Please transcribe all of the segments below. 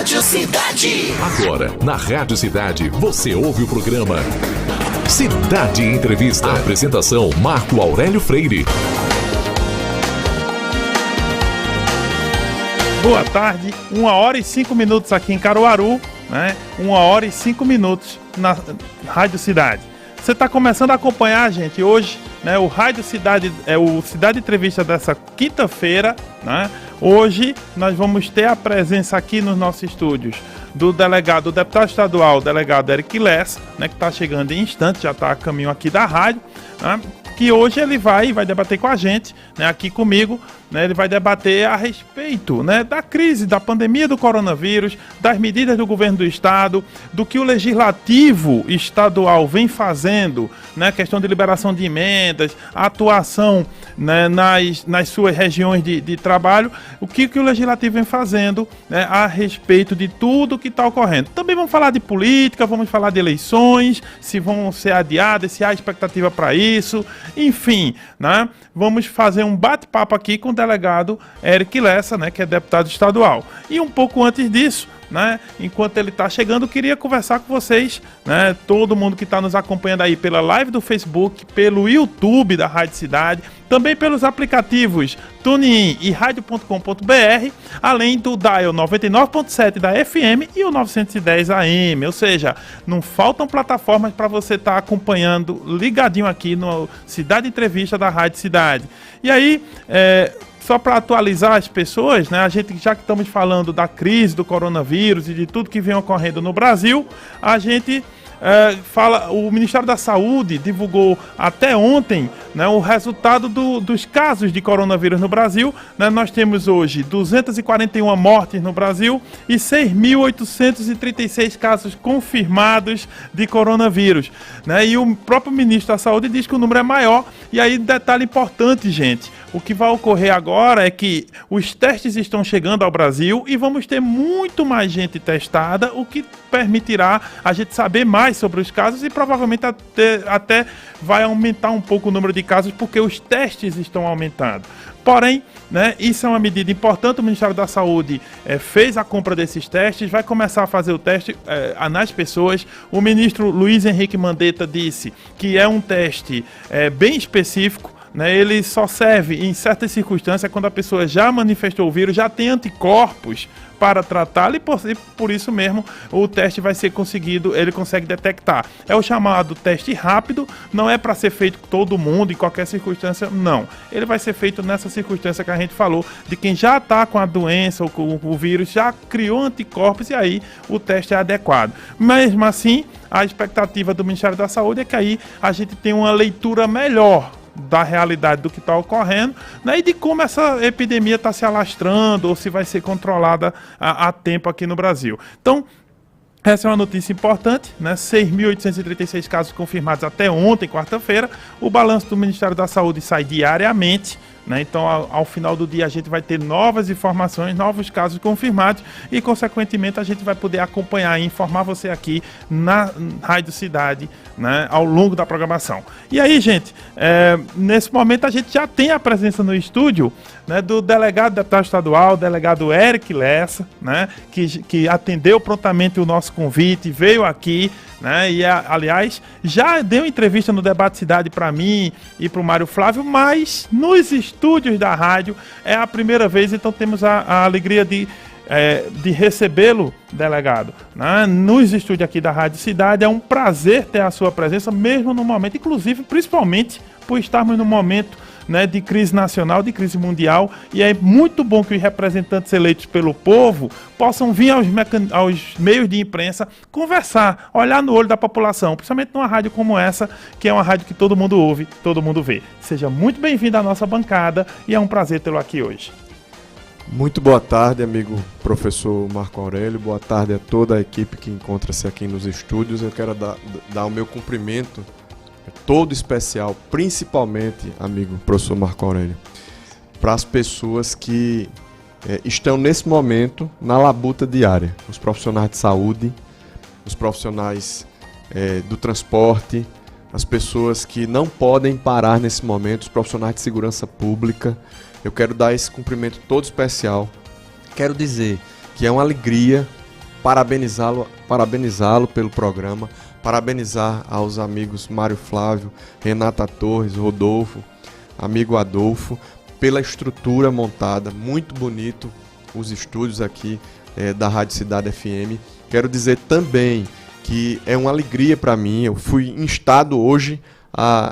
Rádio Cidade. Agora, na Rádio Cidade, você ouve o programa Cidade Entrevista. Apresentação, Marco Aurélio Freire. Boa tarde, 1h05 aqui em Caruaru, né? 1h05 na Rádio Cidade. Você está começando a acompanhar, gente, hoje, né? O Rádio Cidade, o Cidade Entrevista dessa quinta-feira, né? Hoje nós vamos ter a presença aqui nos nossos estúdios do deputado estadual, o delegado Eric Lessa, né? Que está chegando em instantes, já está a caminho aqui da rádio, né? Que hoje ele vai debater com a gente, né, aqui comigo, né, ele vai debater a respeito, né, da crise, da pandemia do coronavírus, das medidas do governo do estado, do que o legislativo estadual vem fazendo, né, questão de liberação de emendas, a atuação, né, nas suas regiões de trabalho, o que o legislativo vem fazendo, né, a respeito de tudo que está ocorrendo. Também vamos falar de política, vamos falar de eleições, se vão ser adiadas, se há expectativa para isso. Enfim, né, vamos fazer um bate-papo aqui com o delegado Eric Lessa, né, que é deputado estadual. E um pouco antes disso, né, enquanto ele está chegando, eu queria conversar com vocês, né, todo mundo que está nos acompanhando aí pela live do Facebook, pelo YouTube da Rádio Cidade, também pelos aplicativos TuneIn e Rádio.com.br, além do dial 99.7 da FM e o 910 AM, ou seja, não faltam plataformas para você estar acompanhando ligadinho aqui no Cidade Entrevista da Rádio Cidade. E aí, só para atualizar as pessoas, né, a gente, já que estamos falando da crise do coronavírus e de tudo que vem ocorrendo no Brasil, a gente o Ministério da Saúde divulgou até ontem, né, o resultado dos casos de coronavírus no Brasil, né. Nós temos hoje 241 mortes no Brasil e 6.836 casos confirmados de coronavírus, né, e o próprio Ministro da Saúde diz que o número é maior. E aí, detalhe importante, gente, o que vai ocorrer agora é que os testes estão chegando ao Brasil e vamos ter muito mais gente testada, o que permitirá a gente saber mais sobre os casos e provavelmente até vai aumentar um pouco o número de casos, porque os testes estão aumentando. Porém, né, isso é uma medida importante. O Ministério da Saúde fez a compra desses testes, vai começar a fazer o teste nas pessoas. O ministro Luiz Henrique Mandetta disse que é um teste bem específico, né, ele só serve em certas circunstâncias, quando a pessoa já manifestou o vírus, já tem anticorpos para tratá-lo, e por isso mesmo o teste vai ser conseguido, ele consegue detectar. É o chamado teste rápido, não é para ser feito com todo mundo, em qualquer circunstância, não. Ele vai ser feito nessa circunstância que a gente falou, de quem já está com a doença ou com o vírus, já criou anticorpos, e aí o teste é adequado. Mesmo assim, a expectativa do Ministério da Saúde é que aí a gente tenha uma leitura melhor da realidade do que está ocorrendo, né, e de como essa epidemia está se alastrando ou se vai ser controlada a tempo aqui no Brasil. Então, essa é uma notícia importante, né? 6.836 casos confirmados até ontem, quarta-feira. O balanço do Ministério da Saúde sai diariamente, né? Então, ao final do dia, a gente vai ter novas informações, novos casos confirmados e, consequentemente, a gente vai poder acompanhar e informar você aqui na Rádio Cidade, né, ao longo da programação. E aí, gente, nesse momento a gente já tem a presença no estúdio, né, do deputado estadual, delegado Eric Lessa, né, que atendeu prontamente o nosso convite, veio aqui, né, e aliás já deu entrevista no Debate Cidade para mim e para o Mário Flávio, mas nos estúdios da rádio é a primeira vez, então temos a alegria de recebê-lo, delegado, né, nos estúdios aqui da Rádio Cidade. É um prazer ter a sua presença, mesmo no momento, inclusive, principalmente por estarmos num momento, né, de crise nacional, de crise mundial, e é muito bom que os representantes eleitos pelo povo possam vir aos meios de imprensa conversar, olhar no olho da população, principalmente numa rádio como essa, que é uma rádio que todo mundo ouve, todo mundo vê. Seja muito bem-vindo à nossa bancada e é um prazer tê-lo aqui hoje. Muito boa tarde, amigo professor Marco Aurélio, boa tarde a toda a equipe que encontra-se aqui nos estúdios. Eu quero dar o meu cumprimento todo especial, principalmente, amigo professor Marco Aurélio, para as pessoas que estão nesse momento na labuta diária, os profissionais de saúde, os profissionais do transporte, as pessoas que não podem parar nesse momento, os profissionais de segurança pública. Eu quero dar esse cumprimento todo especial. Quero dizer que é uma alegria parabenizá-lo pelo programa, parabenizar aos amigos Mário Flávio, Renata Torres, Rodolfo, amigo Adolfo, pela estrutura montada, muito bonito os estúdios aqui da Rádio Cidade FM. Quero dizer também que é uma alegria para mim, eu fui instado hoje,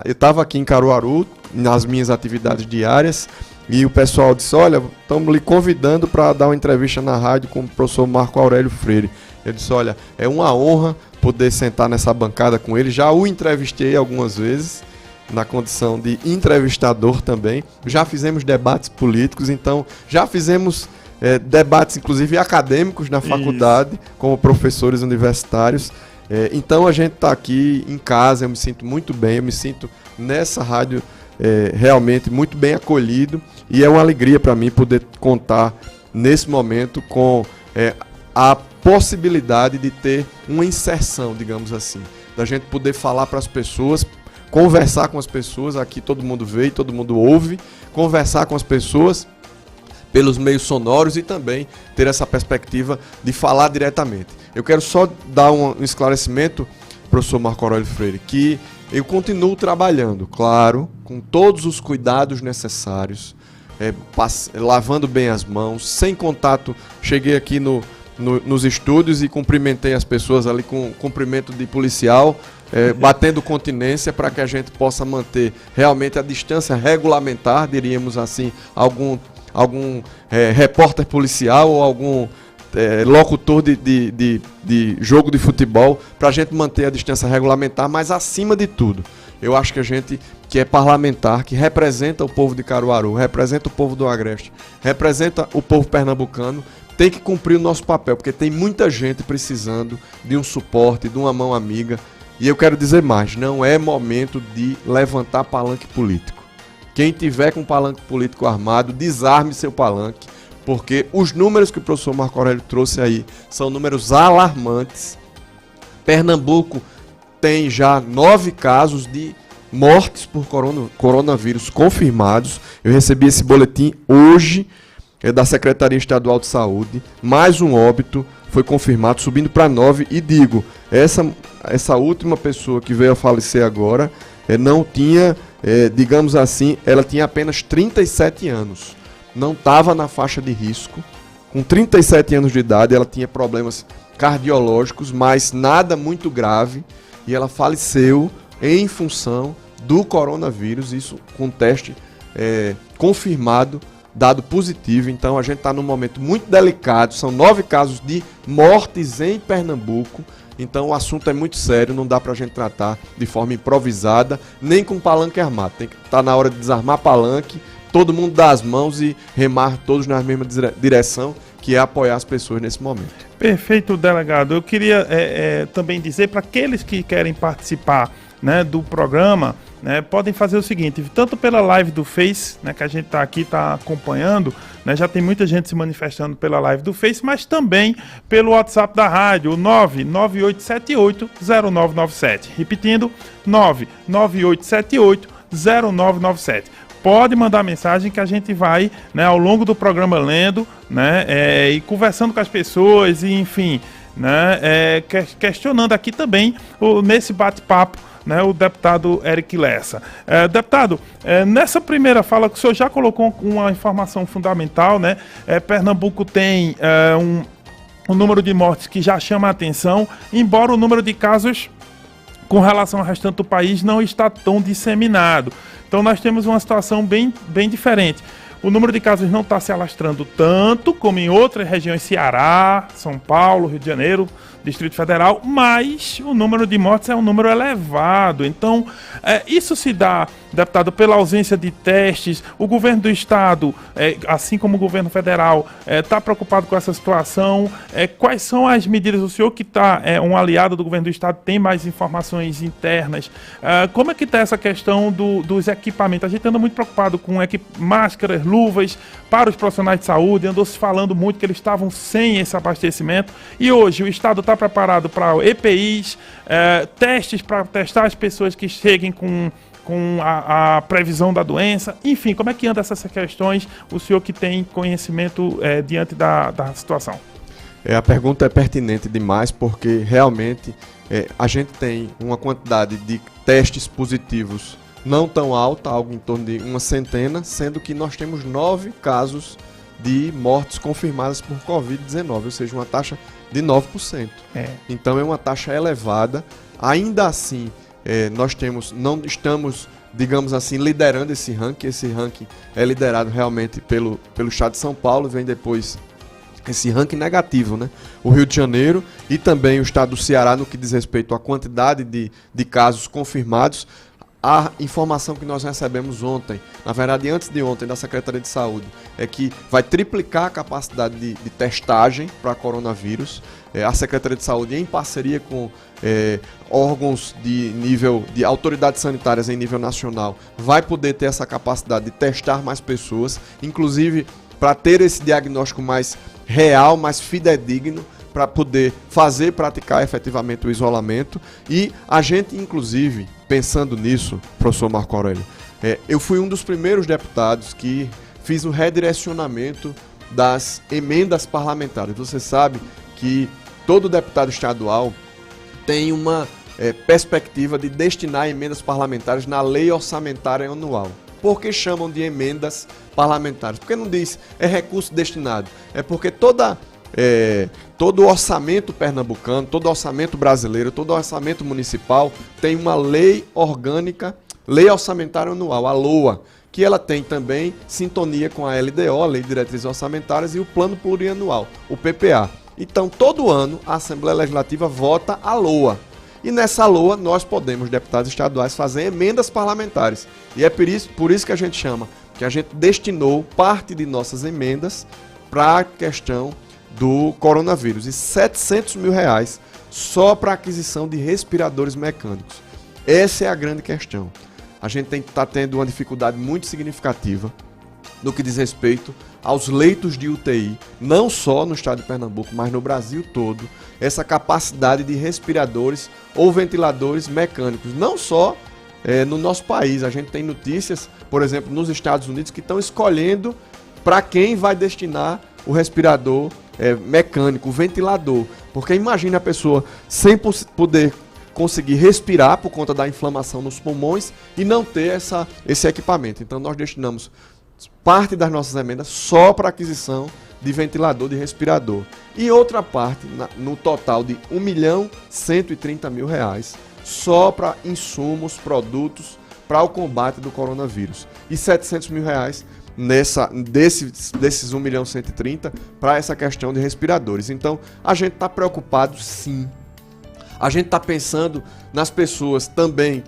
eu estava aqui em Caruaru, nas minhas atividades diárias, e o pessoal disse, olha, estamos lhe convidando para dar uma entrevista na rádio com o professor Marco Aurélio Freire. Eu disse, olha, é uma honra poder sentar nessa bancada com ele, já o entrevistei algumas vezes, na condição de entrevistador também, já fizemos debates políticos, então já fizemos debates inclusive acadêmicos na faculdade, como professores universitários, então a gente está aqui em casa, eu me sinto muito bem, eu me sinto nessa rádio realmente muito bem acolhido, e é uma alegria para mim poder contar nesse momento com a possibilidade de ter uma inserção, digamos assim, da gente poder falar para as pessoas, conversar com as pessoas, aqui todo mundo vê e todo mundo ouve, conversar com as pessoas pelos meios sonoros e também ter essa perspectiva de falar diretamente. Eu quero só dar um esclarecimento, professor Marco Aurélio Freire, que eu continuo trabalhando, claro, com todos os cuidados necessários, lavando bem as mãos, sem contato. Cheguei aqui nos estúdios e cumprimentei as pessoas ali com cumprimento de policial, batendo continência para que a gente possa manter realmente a distância regulamentar, diríamos assim, algum repórter policial ou algum locutor de jogo de futebol, para a gente manter a distância regulamentar, mas acima de tudo, eu acho que a gente que é parlamentar, que representa o povo de Caruaru, representa o povo do Agreste, representa o povo pernambucano, tem que cumprir o nosso papel, porque tem muita gente precisando de um suporte, de uma mão amiga. E eu quero dizer mais, não é momento de levantar palanque político. Quem tiver com palanque político armado, desarme seu palanque, porque os números que o professor Marco Aurélio trouxe aí são números alarmantes. Pernambuco tem já 9 casos de mortes por coronavírus confirmados. Eu recebi esse boletim hoje, da Secretaria Estadual de Saúde, mais um óbito foi confirmado, subindo para 9, e digo, essa última pessoa que veio a falecer agora, não tinha, digamos assim, ela tinha apenas 37 anos, não estava na faixa de risco, com 37 anos de idade, ela tinha problemas cardiológicos, mas nada muito grave, e ela faleceu em função do coronavírus, isso com teste confirmado, dado positivo. Então a gente está num momento muito delicado, são 9 casos de mortes em Pernambuco, então o assunto é muito sério, não dá para a gente tratar de forma improvisada, nem com palanque armado, tem que estar na hora de desarmar palanque, todo mundo dar as mãos e remar todos na mesma direção, que é apoiar as pessoas nesse momento. Perfeito, delegado. Eu queria também dizer para aqueles que querem participar, né, do programa, né, podem fazer o seguinte, tanto pela live do Face, né, que a gente está acompanhando, né, já tem muita gente se manifestando pela live do Face, mas também pelo WhatsApp da rádio, o 998780997. Repetindo, 998780997. Pode mandar mensagem que a gente vai, né, ao longo do programa lendo, né, e conversando com as pessoas, e enfim, né, questionando aqui também nesse bate-papo, né, o deputado Eric Lessa. Deputado, nessa primeira fala que o senhor já colocou uma informação fundamental, né? Pernambuco tem um número de mortes que já chama a atenção, embora o número de casos com relação ao restante do país não está tão disseminado. Então nós temos uma situação bem diferente. O número de casos não está se alastrando tanto como em outras regiões, Ceará, São Paulo, Rio de Janeiro, Distrito Federal, mas o número de mortes é um número elevado. Então, isso se dá, deputado, pela ausência de testes. O governo do estado, assim como o governo federal, está preocupado com essa situação. Quais são as medidas? O senhor que está um aliado do governo do estado, tem mais informações internas. Como é que está essa questão dos equipamentos? A gente anda muito preocupado com máscaras, luvas para os profissionais de saúde. Andou se falando muito que eles estavam sem esse abastecimento. E hoje o estado está preparado para EPIs, testes para testar as pessoas que cheguem com a previsão da doença. Enfim, como é que anda essas questões, o senhor que tem conhecimento diante da situação? A pergunta é pertinente demais, porque realmente a gente tem uma quantidade de testes positivos não tão alta, algo em torno de uma centena, sendo que nós temos 9 casos de mortes confirmadas por Covid-19, ou seja, uma taxa de 9%. Então é uma taxa elevada. Ainda assim, não estamos, digamos assim, liderando esse ranking. Esse ranking é liderado realmente pelo estado de São Paulo, vem depois esse ranking negativo, né? O Rio de Janeiro e também o estado do Ceará, no que diz respeito à quantidade de casos confirmados. A informação que nós recebemos ontem, na verdade antes de ontem, da Secretaria de Saúde, é que vai triplicar a capacidade de testagem para coronavírus. A Secretaria de Saúde, em parceria com órgãos de autoridades sanitárias em nível nacional, vai poder ter essa capacidade de testar mais pessoas, inclusive para ter esse diagnóstico mais real, mais fidedigno, para poder praticar efetivamente o isolamento. E a gente, inclusive, pensando nisso, professor Marco Aurélio, eu fui um dos primeiros deputados que fiz o redirecionamento das emendas parlamentares. Você sabe que todo deputado estadual tem uma perspectiva de destinar emendas parlamentares na lei orçamentária anual. Por que chamam de emendas parlamentares? Porque não diz recurso destinado. É porque todo o orçamento pernambucano, todo o orçamento brasileiro, todo o orçamento municipal tem uma lei orgânica, lei orçamentária anual, a LOA, que ela tem também sintonia com a LDO, a Lei de Diretrizes Orçamentárias, e o Plano Plurianual, o PPA. Então, todo ano, a Assembleia Legislativa vota a LOA. E nessa LOA, nós podemos, deputados estaduais, fazer emendas parlamentares. E é por isso que a gente chama, que a gente destinou parte de nossas emendas para a questão do coronavírus. E R$700 mil só para aquisição de respiradores mecânicos. Essa é a grande questão. A gente está tendo uma dificuldade muito significativa no que diz respeito aos leitos de UTI, não só no estado de Pernambuco, mas no Brasil todo, essa capacidade de respiradores ou ventiladores mecânicos, não só no nosso país. A gente tem notícias, por exemplo, nos Estados Unidos, que estão escolhendo para quem vai destinar o respirador mecânico, o ventilador, porque imagine a pessoa sem poder conseguir respirar por conta da inflamação nos pulmões e não ter esse equipamento. Então nós destinamos parte das nossas emendas só para aquisição de ventilador, de respirador. E outra parte, no total de R$1.130.000, só para insumos, produtos para o combate do coronavírus. E R$700 mil desses 1.130.000 para essa questão de respiradores. Então, a gente está preocupado, sim. A gente está pensando nas pessoas também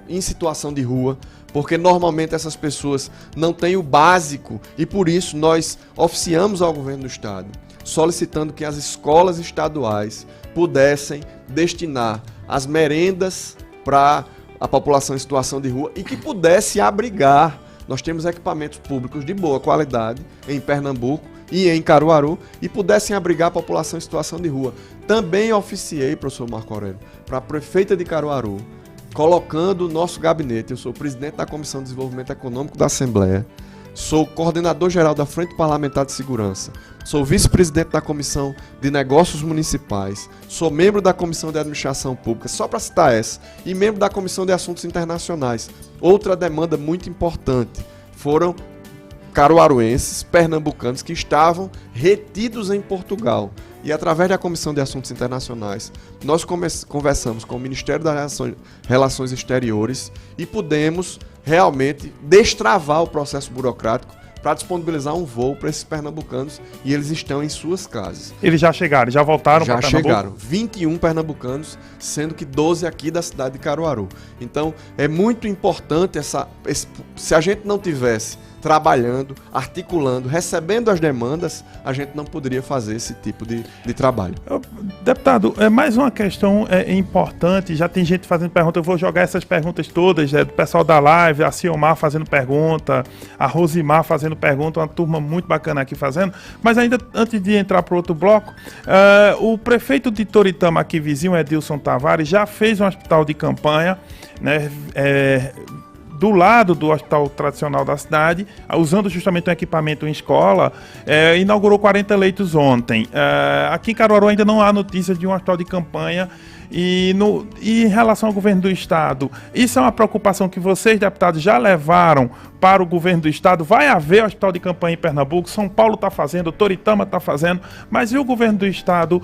em situação de rua, porque normalmente essas pessoas não têm o básico e por isso nós oficiamos ao governo do estado, solicitando que as escolas estaduais pudessem destinar as merendas para a população em situação de rua e que pudesse abrigar. Nós temos equipamentos públicos de boa qualidade em Pernambuco e em Caruaru e pudessem abrigar a população em situação de rua. Também oficiei, professor Marco Aurélio, para a prefeita de Caruaru, colocando o nosso gabinete. Eu sou presidente da Comissão de Desenvolvimento Econômico da Assembleia, sou coordenador-geral da Frente Parlamentar de Segurança, sou vice-presidente da Comissão de Negócios Municipais, sou membro da Comissão de Administração Pública, só para citar essa, e membro da Comissão de Assuntos Internacionais. Outra demanda muito importante foram caruaruenses, pernambucanos que estavam retidos em Portugal. E através da Comissão de Assuntos Internacionais, nós conversamos com o Ministério das Relações Exteriores e pudemos realmente destravar o processo burocrático para disponibilizar um voo para esses pernambucanos e eles estão em suas casas. Eles já chegaram, já voltaram para Pernambuco? Já chegaram, 21 pernambucanos, sendo que 12 aqui da cidade de Caruaru. Então, é muito importante se a gente não tivesse trabalhando, articulando, recebendo as demandas, a gente não poderia fazer esse tipo de trabalho. Deputado, é mais uma questão importante, já tem gente fazendo pergunta, eu vou jogar essas perguntas todas, do pessoal da live, a Ciomar fazendo pergunta, a Rosimar fazendo pergunta, uma turma muito bacana aqui fazendo, mas ainda antes de entrar para o outro bloco, o prefeito de Toritama aqui vizinho, Edilson Tavares, já fez um hospital de campanha, né, do lado do hospital tradicional da cidade, usando justamente um equipamento em escola, inaugurou 40 leitos ontem. Aqui em Caruaru ainda não há notícia de um hospital de campanha. E em relação ao governo do estado, isso é uma preocupação que vocês, deputados, já levaram para o governo do estado? Vai haver hospital de campanha em Pernambuco, São Paulo está fazendo, Toritama está fazendo, mas e o governo do estado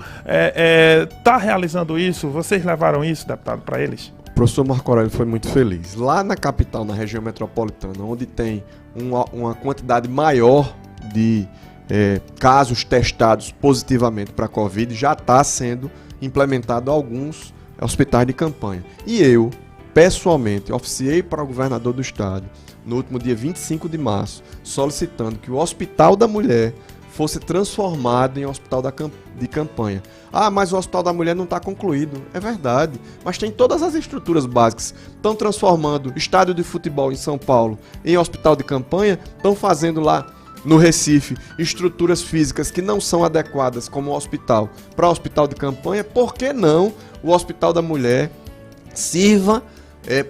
está realizando isso? Vocês levaram isso, deputado, para eles? O professor Marco Aurélio foi muito feliz. Lá na capital, na região metropolitana, onde tem uma quantidade maior de casos testados positivamente para a Covid, já está sendo implementado alguns hospitais de campanha. E eu, pessoalmente, oficiei para o governador do estado, no último dia 25 de março, solicitando que o Hospital da Mulher fosse transformado em hospital de campanha. Ah, mas o Hospital da Mulher não está concluído. É verdade, mas tem todas as estruturas básicas. Estão transformando estádio de futebol em São Paulo em hospital de campanha, estão fazendo lá no Recife estruturas físicas que não são adequadas como hospital para hospital de campanha. Por que não o Hospital da Mulher sirva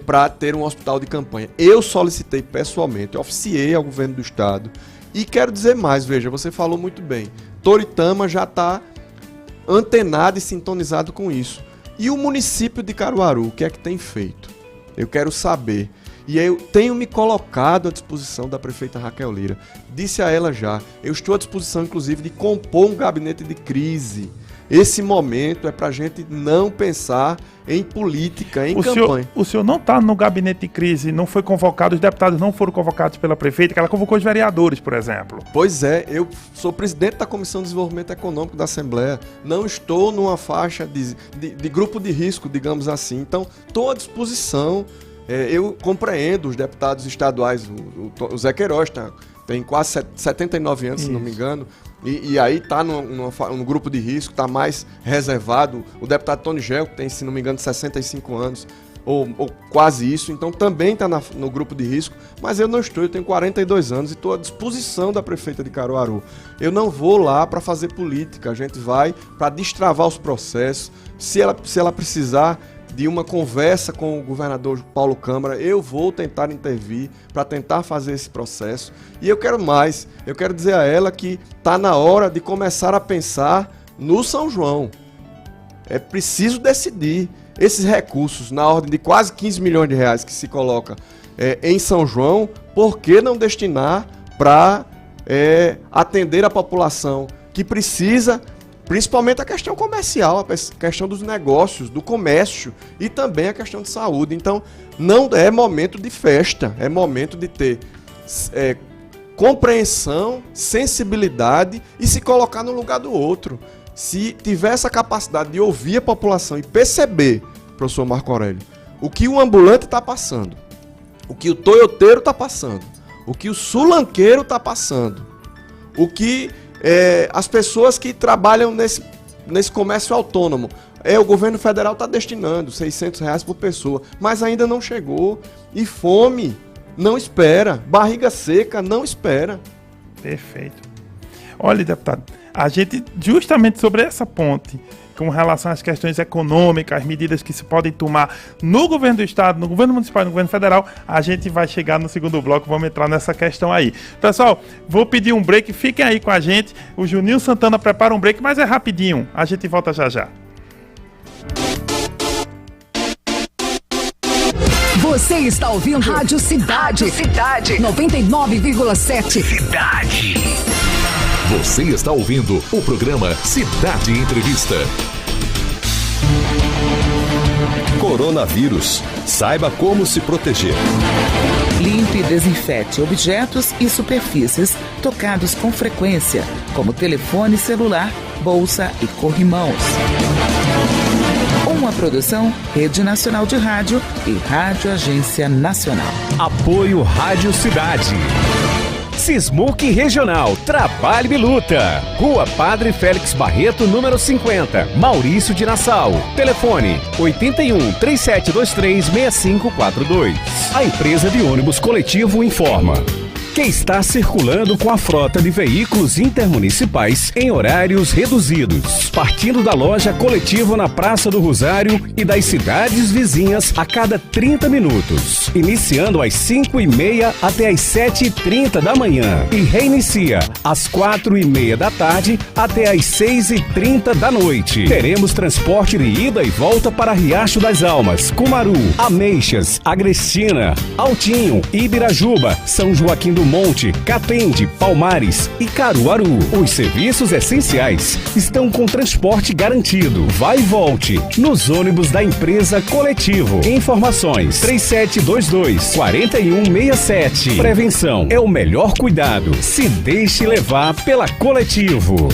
para ter um hospital de campanha? Eu solicitei pessoalmente, oficiei ao governo do estado e quero dizer mais, veja, você falou muito bem, Toritama já está antenado e sintonizado com isso. E o município de Caruaru, o que é que tem feito? Eu quero saber. E eu tenho me colocado à disposição da prefeita Raquel Lira. Disse a ela já, eu estou à disposição, inclusive, de compor um gabinete de crise. Esse momento é para a gente não pensar em política, em campanha. O senhor não está no gabinete de crise, não foi convocado, os deputados não foram convocados pela prefeita, que ela convocou os vereadores, por exemplo. Pois é, eu sou presidente da Comissão de Desenvolvimento Econômico da Assembleia, não estou numa faixa de grupo de risco, digamos assim, então estou à disposição. Eu compreendo os deputados estaduais, o Zé Queiroz tem quase 79 anos, se não me engano, e aí está num grupo de risco, está mais reservado. O deputado Tony Gel, que tem, se não me engano, 65 anos, ou quase isso, então também está no grupo de risco, mas eu não estou, eu tenho 42 anos e estou à disposição da prefeita de Caruaru. Eu não vou lá para fazer política, a gente vai para destravar os processos. Se ela precisar de uma conversa com o governador Paulo Câmara, eu vou tentar intervir para tentar fazer esse processo. E eu quero mais, eu quero dizer a ela que está na hora de começar a pensar no São João. É preciso decidir esses recursos na ordem de quase 15 milhões de reais que se coloca em São João, por que não destinar para atender a população que precisa, principalmente a questão comercial, a questão dos negócios, do comércio e também a questão de saúde. Então, não é momento de festa, é momento de ter compreensão, sensibilidade e se colocar no lugar do outro. Se tiver essa capacidade de ouvir a população e perceber, professor Marco Aurélio, o que o ambulante está passando, o que o toyoteiro está passando, o que o sulanqueiro está passando, o que as pessoas que trabalham nesse comércio autônomo, o governo federal está destinando R$600 por pessoa, mas ainda não chegou. E fome não espera, barriga seca não espera. Perfeito. Olha, deputado, a gente, justamente sobre essa ponte, com relação às questões econômicas, as medidas que se podem tomar no governo do estado, no governo municipal e no governo federal, a gente vai chegar no segundo bloco, vamos entrar nessa questão aí. Pessoal, vou pedir um break, fiquem aí com a gente, o Juninho Santana prepara um break, mas é rapidinho, a gente volta já já. Você está ouvindo Rádio Cidade. 99,7. Cidade. Você está ouvindo o programa Cidade Entrevista. Coronavírus. Saiba como se proteger. Limpe e desinfete objetos e superfícies tocados com frequência, como telefone celular, bolsa e corrimãos. Uma produção Rede Nacional de Rádio e Rádio Agência Nacional. Apoio Rádio Cidade. Sismuc Regional, Trabalho e Luta. Rua Padre Félix Barreto, número 50, Maurício de Nassau. Telefone 81-3723-6542. A empresa de ônibus coletivo informa. que está circulando com a frota de veículos intermunicipais em horários reduzidos, partindo da loja Coletivo na Praça do Rosário e das cidades vizinhas a cada 30 minutos, iniciando às 5h30 até às 7h30 da manhã e reinicia às 4h30 da tarde até às 6h30 da noite. Teremos transporte de ida e volta para Riacho das Almas, Cumaru, Ameixas, Agrestina, Altinho, Ibirajuba, São Joaquim do Monte, Catende, Palmares e Caruaru. Os serviços essenciais estão com transporte garantido. Vai e volte nos ônibus da empresa Coletivo. Informações 3722-4167. Prevenção é o melhor cuidado. Se deixe levar pela Coletivo.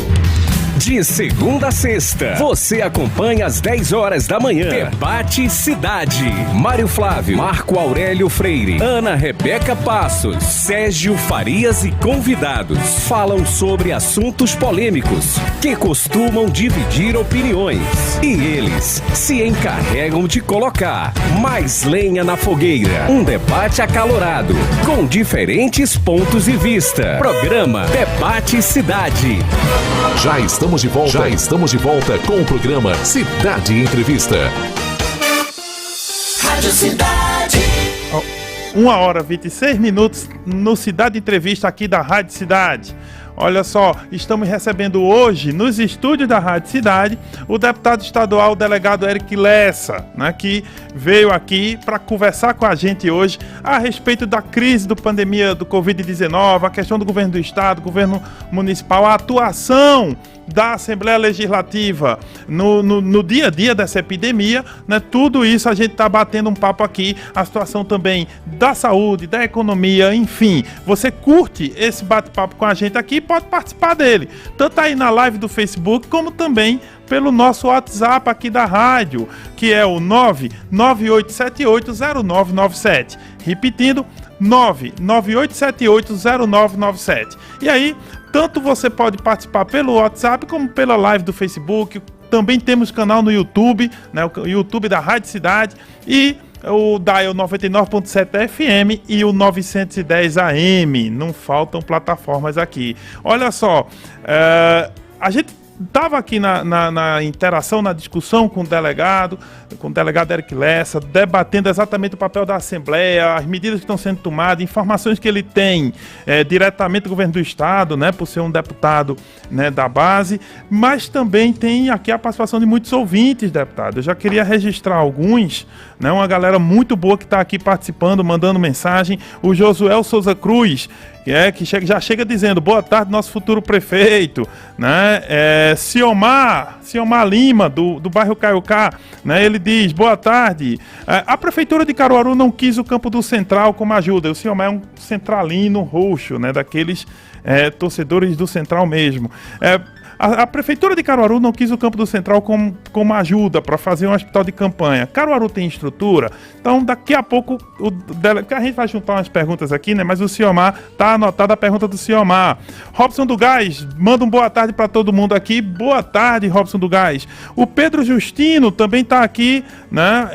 De segunda a sexta, você acompanha às 10 horas da manhã. Debate Cidade. Mário Flávio, Marco Aurélio Freire, Ana Rebeca Passos, Sérgio Farias e convidados falam sobre assuntos polêmicos que costumam dividir opiniões. E eles se encarregam de colocar mais lenha na fogueira. Um debate acalorado, com diferentes pontos de vista. Programa Debate Cidade. Já estamos de volta com o programa Cidade Entrevista. Rádio Cidade. 1h26 no Cidade Entrevista aqui da Rádio Cidade. Olha só, estamos recebendo hoje, nos estúdios da Rádio Cidade, o deputado estadual, o delegado Eric Lessa, né, que veio aqui para conversar com a gente hoje a respeito da crise da pandemia do Covid-19, a questão do governo do estado, governo municipal, a atuação da Assembleia Legislativa no dia a dia dessa epidemia, né? Tudo isso a gente está batendo um papo aqui, a situação também da saúde, da economia, enfim. Você curte esse bate-papo com a gente aqui, pode participar dele, tanto aí na live do Facebook, como também pelo nosso WhatsApp aqui da rádio, que é o 998780997. Repetindo, 998780997. E aí, tanto você pode participar pelo WhatsApp como pela live do Facebook. Também temos canal no YouTube, né, o YouTube da Rádio Cidade e o Dial 99.7 FM e o 910 AM. Não faltam plataformas aqui. Olha só, a gente estava aqui na interação, na discussão com o delegado Eric Lessa, debatendo exatamente o papel da Assembleia, as medidas que estão sendo tomadas, informações que ele tem diretamente do governo do estado, né, por ser um deputado, né, da base, mas também tem aqui a participação de muitos ouvintes, deputado. Eu já queria registrar alguns, né, uma galera muito boa que está aqui participando, mandando mensagem. O Josuel Souza Cruz, que já chega dizendo: boa tarde, nosso futuro prefeito, né? Ciomar Lima, do bairro Caiucá, né? Ele diz: boa tarde, a prefeitura de Caruaru não quis o campo do Central como ajuda. O Ciomar é um centralino roxo, né? Daqueles torcedores do Central mesmo. A prefeitura de Caruaru não quis o campo do Central como ajuda para fazer um hospital de campanha. Caruaru tem estrutura? Então, daqui a pouco, a gente vai juntar umas perguntas aqui, né? Mas o Ciomar, tá anotada a pergunta do Ciomar. Robson do Gás, manda um boa tarde para todo mundo aqui. Boa tarde, Robson do Gás. O Pedro Justino também está aqui, né?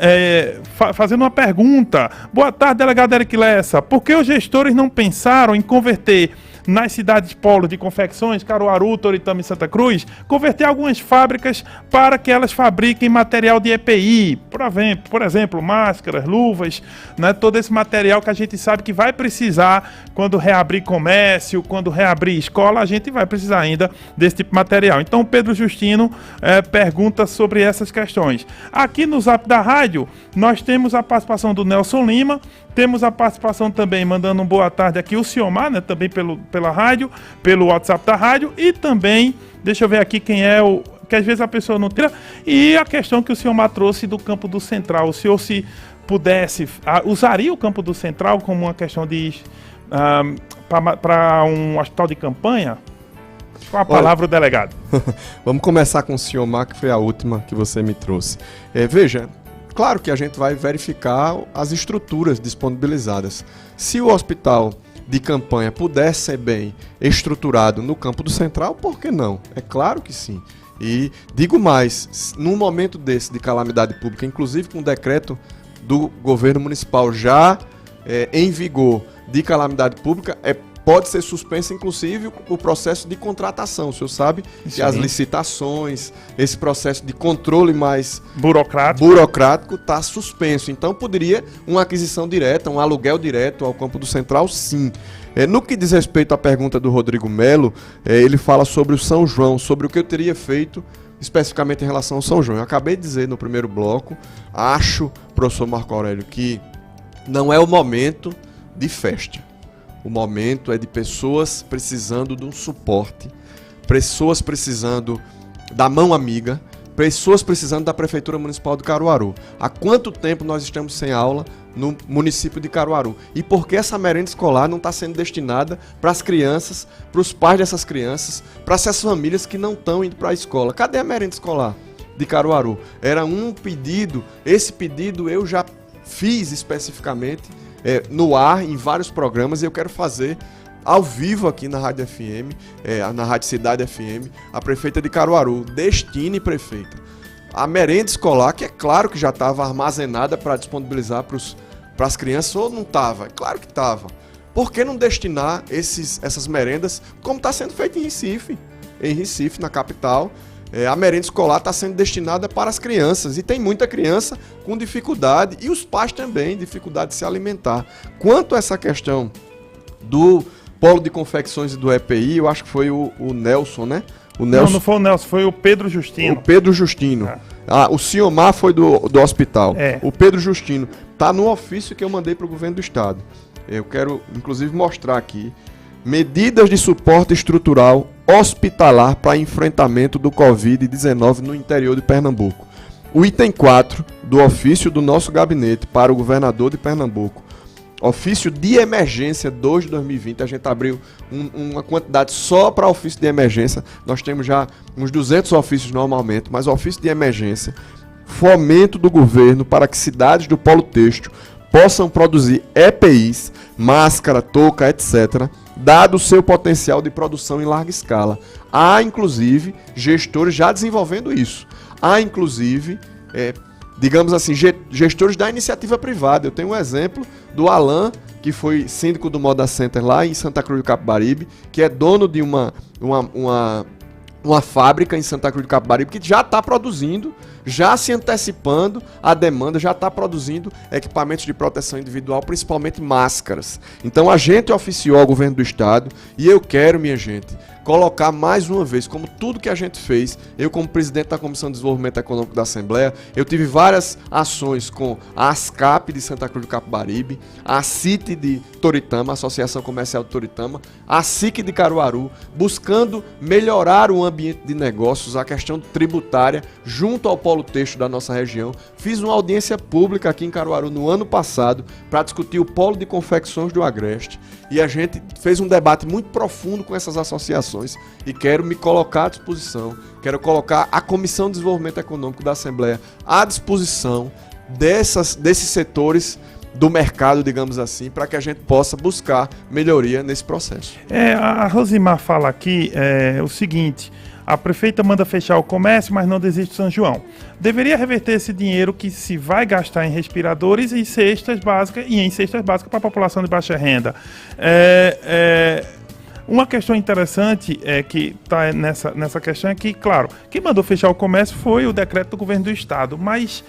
Fazendo uma pergunta. Boa tarde, delegado Eric Lessa. Por que os gestores não pensaram em converter nas cidades polo de confecções, Caruaru, Toritama e Santa Cruz, converter algumas fábricas para que elas fabriquem material de EPI, por exemplo, máscaras, luvas, né, todo esse material que a gente sabe que vai precisar quando reabrir comércio, quando reabrir escola, a gente vai precisar ainda desse tipo de material. Então o Pedro Justino pergunta sobre essas questões. Aqui no Zap da Rádio, nós temos a participação do Nelson Lima, temos a participação também, mandando um boa tarde aqui, o Ciomar, né, também pela rádio, pelo WhatsApp da rádio, e também, deixa eu ver aqui quem é que às vezes a pessoa não tira, e a questão que o Ciomar trouxe do campo do Central. O senhor, se pudesse, usaria o campo do Central como uma questão de para um hospital de campanha? Com a palavra, o delegado. Vamos começar com o Ciomar, que foi a última que você me trouxe. Veja, claro que a gente vai verificar as estruturas disponibilizadas. Se o hospital de campanha puder ser bem estruturado no campo do Central, por que não? É claro que sim. E digo mais, num momento desse de calamidade pública, inclusive com o decreto do governo municipal já em vigor de calamidade pública, é pode ser suspenso, inclusive, o processo de contratação. O senhor sabe que as licitações, esse processo de controle mais burocrático está suspenso. Então, poderia uma aquisição direta, um aluguel direto ao campo do Central, sim. No que diz respeito à pergunta do Rodrigo Melo, ele fala sobre o São João, sobre o que eu teria feito especificamente em relação ao São João. Eu acabei de dizer no primeiro bloco, acho, professor Marco Aurélio, que não é o momento de festa. O momento é de pessoas precisando de um suporte, pessoas precisando da mão amiga, pessoas precisando da Prefeitura Municipal de Caruaru. Há quanto tempo nós estamos sem aula no município de Caruaru? E por que essa merenda escolar não está sendo destinada para as crianças, para os pais dessas crianças, para essas famílias que não estão indo para a escola? Cadê a merenda escolar de Caruaru? Era um pedido, esse pedido eu já fiz especificamente no ar, em vários programas, e eu quero fazer ao vivo aqui na Rádio FM, na Rádio Cidade FM, a prefeita de Caruaru, destine, prefeita, a merenda escolar, que é claro que já estava armazenada para disponibilizar para as crianças, ou não estava? Claro que estava. Por que não destinar essas merendas, como está sendo feito em Recife? Em Recife, na capital, a merenda escolar está sendo destinada para as crianças, e tem muita criança com dificuldade, e os pais também, dificuldade de se alimentar. Quanto a essa questão do Polo de Confecções e do EPI, eu acho que foi o Nelson, né? Não foi o Nelson, foi o Pedro Justino. O Pedro Justino. O Ciomar foi do hospital. O Pedro Justino está no ofício que eu mandei para o governo do estado. Eu quero, inclusive, mostrar aqui medidas de suporte estrutural hospitalar para enfrentamento do Covid-19 no interior de Pernambuco. O item 4 do ofício do nosso gabinete para o governador de Pernambuco, ofício de emergência 2 de 2020, a gente abriu uma quantidade só para ofício de emergência, nós temos já uns 200 ofícios normalmente, mas ofício de emergência, fomento do governo para que cidades do polo têxtil possam produzir EPIs, máscara, touca, etc., dado o seu potencial de produção em larga escala. Há, inclusive, gestores já desenvolvendo isso. Há, inclusive, digamos assim, gestores da iniciativa privada. Eu tenho um exemplo do Alan, que foi síndico do Moda Center lá em Santa Cruz do Capibaribe, que é dono de uma fábrica em Santa Cruz do Capibaribe, que já está produzindo, já se antecipando a demanda, já está produzindo equipamentos de proteção individual, principalmente máscaras. Então a gente oficiou ao governo do estado, e eu quero, minha gente, colocar mais uma vez, como tudo que a gente fez, eu como presidente da Comissão de Desenvolvimento Econômico da Assembleia, eu tive várias ações com a ASCAP de Santa Cruz do Capibaribe, a CIT de Toritama, Associação Comercial de Toritama, a SIC de Caruaru, buscando melhorar o ambiente de negócios, a questão tributária, junto ao polo têxtil da nossa região. Fiz uma audiência pública aqui em Caruaru no ano passado para discutir o polo de confecções do Agreste, e a gente fez um debate muito profundo com essas associações, e quero me colocar à disposição, quero colocar a Comissão de Desenvolvimento Econômico da Assembleia à disposição desses setores do mercado, digamos assim, para que a gente possa buscar melhoria nesse processo. A Rosimar fala aqui o seguinte: a prefeita manda fechar o comércio, mas não desiste de São João. Deveria reverter esse dinheiro que se vai gastar em respiradores e cestas básicas, para a população de baixa renda. Uma questão interessante que está nessa questão é que, claro, quem mandou fechar o comércio foi o decreto do governo do estado, mas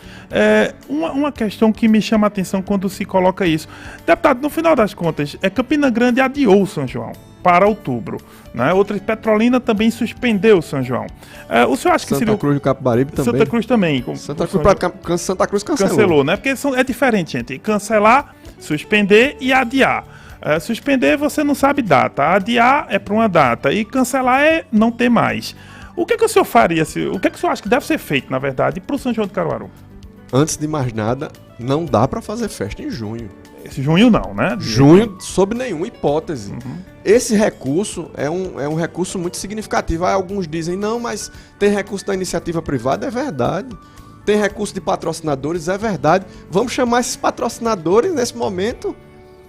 uma questão que me chama a atenção quando se coloca isso. Deputado, no final das contas, Campina Grande adiou o São João para outubro, né? Outra, Petrolina também suspendeu o São João. O senhor acha que Santa Cruz do Capibaribe também. Santa Cruz também. Santa Cruz cancelou. Cancelou, né? Porque é diferente, gente. Cancelar, suspender e adiar. Suspender você não sabe data, adiar é para uma data e cancelar é não ter mais. O que o senhor faria? O que o senhor acha que deve ser feito, na verdade, para o São João de Caruaru? Antes de mais nada, não dá para fazer festa em junho. Esse junho não, né? Junho, sob nenhuma hipótese. Uhum. Esse recurso é um recurso muito significativo. Aí alguns dizem, não, mas tem recurso da iniciativa privada, é verdade. Tem recurso de patrocinadores, é verdade. Vamos chamar esses patrocinadores nesse momento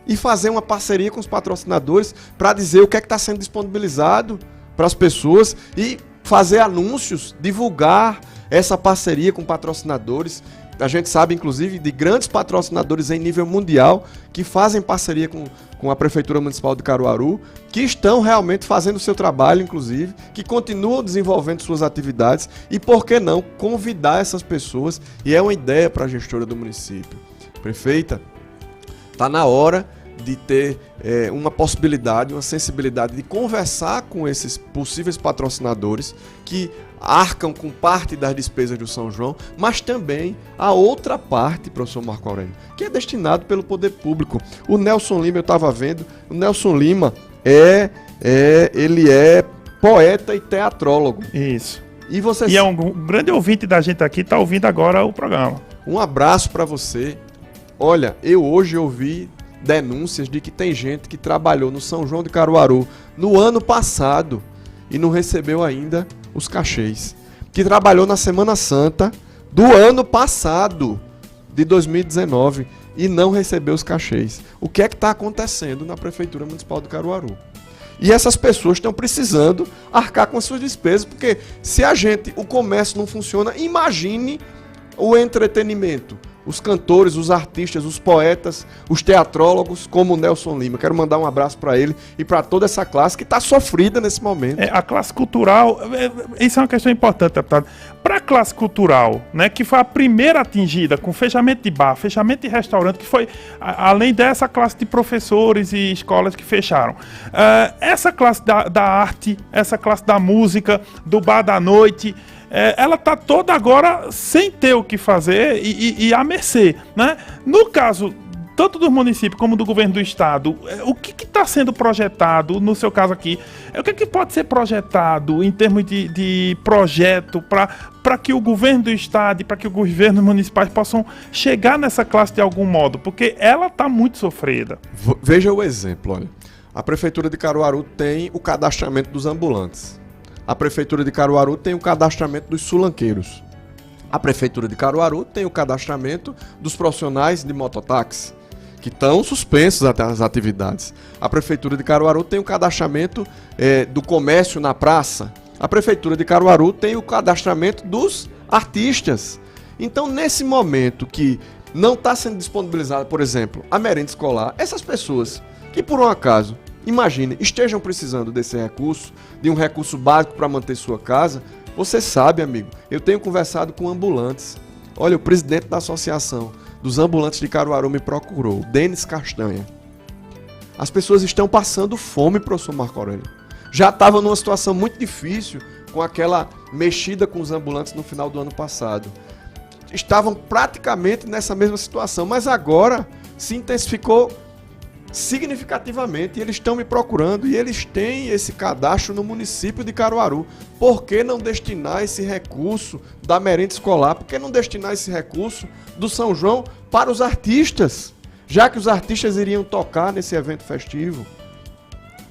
e fazer uma parceria com os patrocinadores para dizer o que é que está sendo disponibilizado para as pessoas e fazer anúncios, divulgar essa parceria com patrocinadores. A gente sabe, inclusive, de grandes patrocinadores em nível mundial que fazem parceria com com a Prefeitura Municipal de Caruaru, que estão realmente fazendo o seu trabalho, inclusive, que continuam desenvolvendo suas atividades e, por que não, convidar essas pessoas, e é uma ideia para a gestora do município. Prefeita, está na hora de ter uma possibilidade, uma sensibilidade de conversar com esses possíveis patrocinadores que arcam com parte das despesas do São João, mas também a outra parte, professor Marco Aurélio, que é destinado pelo poder público. O Nelson Lima, eu estava vendo, o Nelson Lima ele é poeta e teatrólogo. Isso. E é um grande ouvinte da gente aqui, está ouvindo agora o programa. Um abraço para você. Olha, eu hoje ouvi denúncias de que tem gente que trabalhou no São João de Caruaru no ano passado e não recebeu ainda os cachês. Que trabalhou na Semana Santa do ano passado, de 2019, e não recebeu os cachês. O que é que está acontecendo na Prefeitura Municipal de Caruaru? E essas pessoas estão precisando arcar com as suas despesas, porque se o comércio não funciona, imagine o entretenimento. Os cantores, os artistas, os poetas, os teatrólogos, como o Nelson Lima. Quero mandar um abraço para ele e para toda essa classe que está sofrida nesse momento. A classe cultural, isso é uma questão importante, deputado. Para a classe cultural, né, que foi a primeira atingida com fechamento de bar, fechamento de restaurante, que foi, além dessa classe de professores e escolas que fecharam. Essa classe da arte, essa classe da música, do bar da noite, ela está toda agora sem ter o que fazer e à mercê, né? No caso, tanto do município como do governo do estado, o que está sendo projetado, no seu caso aqui, o que pode ser projetado em termos de projeto para que o governo do estado e para que os governos municipais possam chegar nessa classe de algum modo? Porque ela está muito sofrida. Veja o exemplo, olha. A Prefeitura de Caruaru tem o cadastramento dos ambulantes. A Prefeitura de Caruaru tem o cadastramento dos sulanqueiros. A Prefeitura de Caruaru tem o cadastramento dos profissionais de mototáxi, que estão suspensos as atividades. A Prefeitura de Caruaru tem o cadastramento do comércio na praça. A Prefeitura de Caruaru tem o cadastramento dos artistas. Então, nesse momento que não está sendo disponibilizada, por exemplo, a merenda escolar, essas pessoas que, por um acaso, imagine, estejam precisando desse recurso, de um recurso básico para manter sua casa, você sabe, amigo, eu tenho conversado com ambulantes. Olha, o presidente da Associação dos Ambulantes de Caruaru me procurou, Denis Castanha. As pessoas estão passando fome, professor Marco Aurélio. Já estavam numa situação muito difícil com aquela mexida com os ambulantes no final do ano passado. Estavam praticamente nessa mesma situação, mas agora se intensificou significativamente, e eles estão me procurando e eles têm esse cadastro no município de Caruaru. Por que não destinar esse recurso da merenda escolar? Por que não destinar esse recurso do São João para os artistas? Já que os artistas iriam tocar nesse evento festivo,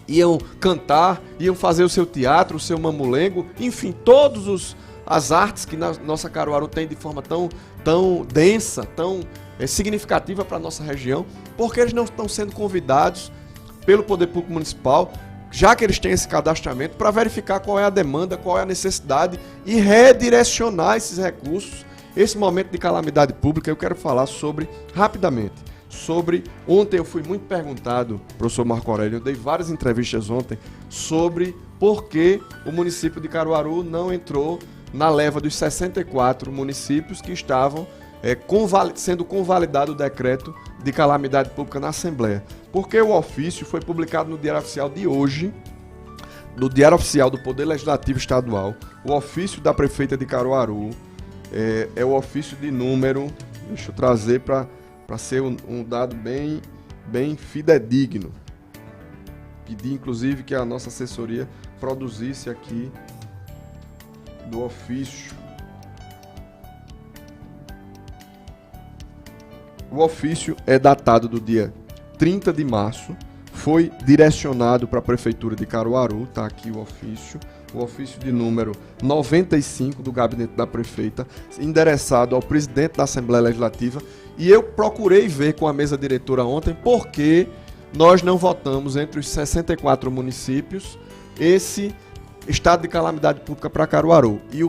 iam cantar, iam fazer o seu teatro, o seu mamulengo, enfim, todas as artes que nossa Caruaru tem de forma tão densa, tão significativa para a nossa região, porque eles não estão sendo convidados pelo Poder Público Municipal, já que eles têm esse cadastramento, para verificar qual é a demanda, qual é a necessidade e redirecionar esses recursos. Esse momento de calamidade pública eu quero falar rapidamente, ontem eu fui muito perguntado, professor Marco Aurélio, eu dei várias entrevistas ontem, sobre por que o município de Caruaru não entrou na leva dos 64 municípios que estavam sendo convalidado o decreto de calamidade pública na Assembleia. Porque o ofício foi publicado no Diário Oficial de hoje, no Diário Oficial do Poder Legislativo Estadual. O ofício da prefeita de Caruaru é o ofício de número, deixa eu trazer para ser um dado bem fidedigno. Pedi, inclusive, que a nossa assessoria produzisse aqui do ofício. O ofício é datado do dia 30 de março, foi direcionado para a Prefeitura de Caruaru, está aqui o ofício de número 95 do gabinete da prefeita, endereçado ao presidente da Assembleia Legislativa, e eu procurei ver com a mesa diretora ontem por que nós não votamos entre os 64 municípios esse estado de calamidade pública para Caruaru. E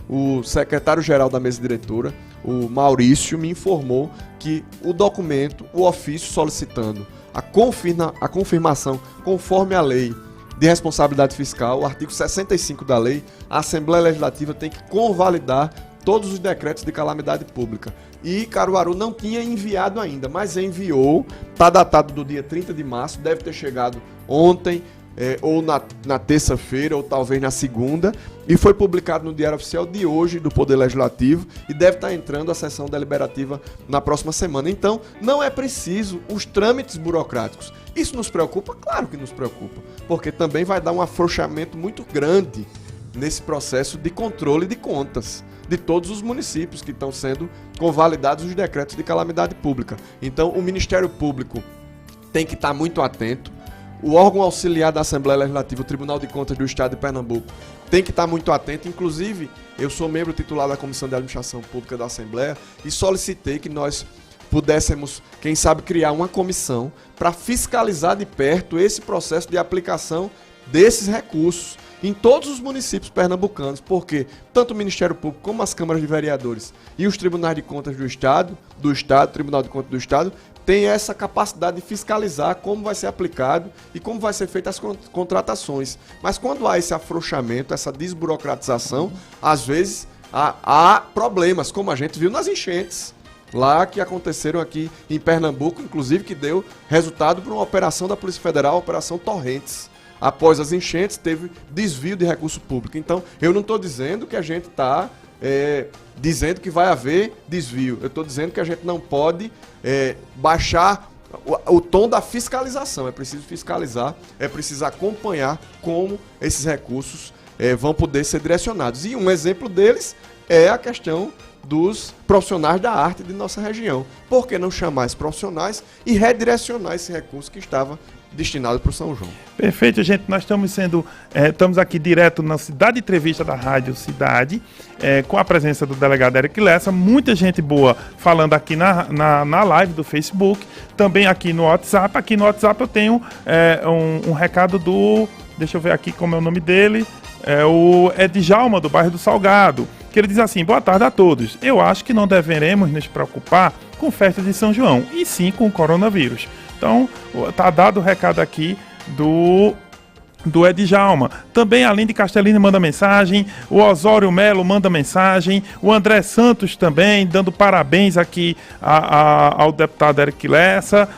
o secretário-geral da mesa diretora, o Maurício, me informou que o documento, o ofício solicitando a confirmação conforme a lei de responsabilidade fiscal, o artigo 65 da lei, a Assembleia Legislativa tem que convalidar todos os decretos de calamidade pública. E Caruaru não tinha enviado ainda, mas enviou, está datado do dia 30 de março, deve ter chegado ontem, ou na terça-feira, ou talvez na segunda, e foi publicado no Diário Oficial de hoje do Poder Legislativo, e deve estar entrando a sessão deliberativa na próxima semana. Então, não é preciso os trâmites burocráticos. Isso nos preocupa? Claro que nos preocupa, porque também vai dar um afrouxamento muito grande nesse processo de controle de contas de todos os municípios que estão sendo convalidados os decretos de calamidade pública. Então, o Ministério Público tem que estar muito atento. O órgão auxiliar da Assembleia Legislativa, o Tribunal de Contas do Estado de Pernambuco, tem que estar muito atento. Inclusive, eu sou membro titular da Comissão de Administração Pública da Assembleia e solicitei que nós pudéssemos, quem sabe, criar uma comissão para fiscalizar de perto esse processo de aplicação desses recursos em todos os municípios pernambucanos, porque tanto o Ministério Público como as câmaras de vereadores e os tribunais de contas do Estado, Tribunal de Contas do Estado, têm essa capacidade de fiscalizar como vai ser aplicado e como vai ser feitas as contratações. Mas quando há esse afrouxamento, essa desburocratização, às vezes há problemas, como a gente viu nas enchentes lá que aconteceram aqui em Pernambuco, inclusive que deu resultado para uma operação da Polícia Federal, a Operação Torrentes. Após as enchentes, teve desvio de recurso público. Então, eu não estou dizendo que a gente está dizendo que vai haver desvio. Eu estou dizendo que a gente não pode baixar o tom da fiscalização. É preciso fiscalizar, é preciso acompanhar como esses recursos vão poder ser direcionados. E um exemplo deles é a questão dos profissionais da arte de nossa região. Por que não chamar esses profissionais e redirecionar esse recurso que estava destinado para o São João? Perfeito, gente. Nós estamos aqui direto na Cidade Entrevista da Rádio Cidade, com a presença do delegado Eric Lessa, muita gente boa falando aqui na live do Facebook, também aqui no WhatsApp. Aqui no WhatsApp eu tenho um recado deixa eu ver aqui como é o nome dele, o Edjalma, do bairro do Salgado, que ele diz assim: boa tarde a todos. Eu acho que não deveremos nos preocupar com festa de São João, e sim com o coronavírus. Então, tá dado o recado aqui do Edjalma. Também, além de Castelino, manda mensagem, o Osório Melo manda mensagem, o André Santos também, dando parabéns aqui ao deputado Eric Lessa,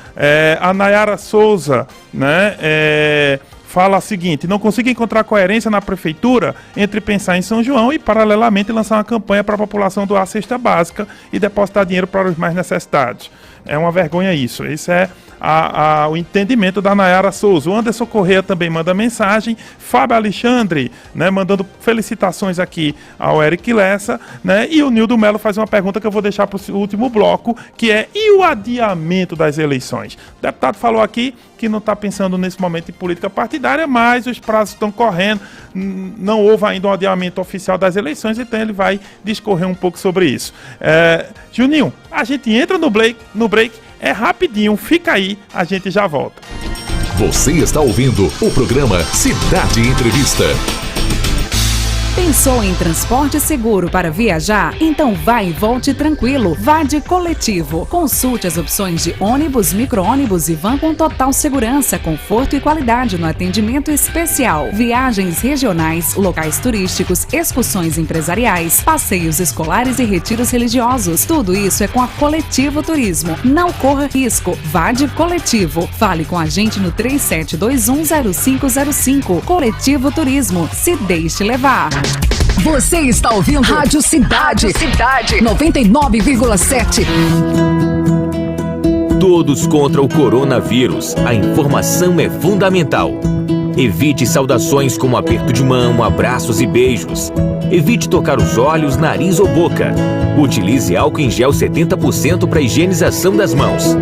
a Nayara Souza, né, fala o seguinte: não consigo encontrar coerência na prefeitura entre pensar em São João e, paralelamente, lançar uma campanha para a população doar cesta básica e depositar dinheiro para os mais necessitados. É uma vergonha isso. Esse é o entendimento da Nayara Souza. O Anderson Corrêa também manda mensagem. Fábio Alexandre, né, mandando felicitações aqui ao Eric Lessa, né? E o Nildo Melo faz uma pergunta que eu vou deixar para o último bloco, que é: e o adiamento das eleições? O deputado falou aqui que não está pensando nesse momento em política partidária, mas os prazos estão correndo, não houve ainda um adiamento oficial das eleições, então ele vai discorrer um pouco sobre isso. Juninho, a gente entra no break, é rapidinho, fica aí, a gente já volta. Você está ouvindo o programa Cidade Entrevista. Pensou em transporte seguro para viajar? Então vá e volte tranquilo. Vá de Coletivo. Consulte as opções de ônibus, micro-ônibus e van com total segurança, conforto e qualidade no atendimento especial. Viagens regionais, locais turísticos, excursões empresariais, passeios escolares e retiros religiosos. Tudo isso é com a Coletivo Turismo. Não corra risco. Vá de Coletivo. Fale com a gente no 37210505. Coletivo Turismo. Se deixe levar. Você está ouvindo Rádio Cidade. 99,7. Todos contra o coronavírus. A informação é fundamental. Evite saudações como aperto de mão, abraços e beijos. Evite tocar os olhos, nariz ou boca. Utilize álcool em gel 70% para higienização das mãos.